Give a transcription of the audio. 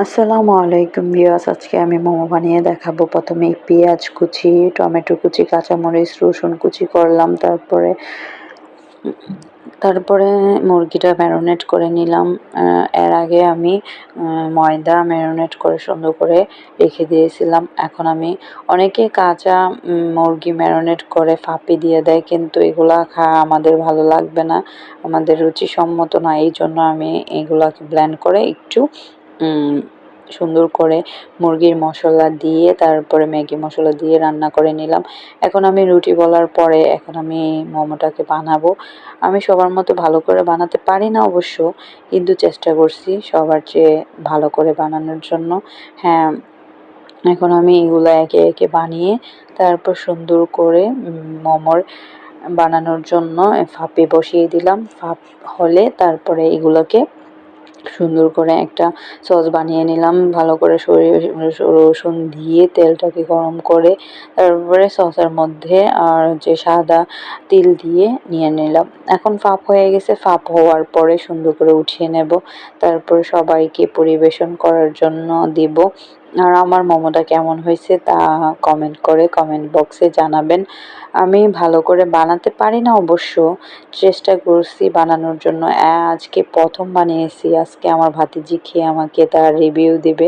আসসালামু আলাইকুম ভিউয়ার্স, আজকে আমি মোমো বানিয়ে দেখাবো। প্রথমে পেঁয়াজ কুচি, টমেটো কুচি, কাঁচামরিচ, রসুন কুচি করলাম। তারপরে মুরগিটা ম্যারিনেট করে নিলাম। এর আগে আমি ময়দা ম্যারিনেট করে সুন্দর করে রেখে দিয়েছিলাম। এখন আমি অনেকে কাঁচা মুরগি ম্যারিনেট করে ফাঁপি দিয়ে দেয়, কিন্তু এগুলা খাওয়া আমাদের ভালো লাগবে না, আমাদের রুচিসম্মত না। এই জন্য আমি এগুলাকে ব্লেন্ড করে একটু সুন্দর করে মুরগির মশলা দিয়ে, তারপরে ম্যাগি মশলা দিয়ে রান্না করে নিলাম। এখন আমি রুটি বলার পরে এখন আমি মোমোটাকে বানাবো। আমি সবার মতো ভালো করে বানাতে পারি না অবশ্য, কিন্তু চেষ্টা করছি সবার চেয়ে ভালো করে বানানোর জন্য। হ্যাঁ, এখন আমি এগুলো একে একে বানিয়ে তারপর সুন্দর করে মোমোর বানানোর জন্য ভাপে বসিয়ে দিলাম। ভাপ হলে তারপরে এগুলোকে সুন্দর করে একটা সস বানিয়ে নিলাম। ভালো করে রসুন দিয়ে তেলটাকে গরম করে তারপরে সসের মধ্যে আর যে সাদা তিল দিয়ে নিয়ে নিলাম। এখন ভাপ হয়ে গেছে, ভাপ হওয়ার পরে সুন্দর করে উঠিয়ে নেব। তারপর সবাইকে পরিবেশন করার জন্য দিব। আর আমার মোমোটা কেমন হয়েছে তা কমেন্ট বক্সে জানাবেন। আমি ভালো করে বানাতে পারি না অবশ্য, চেষ্টা করছি বানানোর জন্য। আজকে প্রথম বানিয়েছি, আজকে আমার ভাতিজি খেয়ে আমাকে তার রিভিউ দিবে।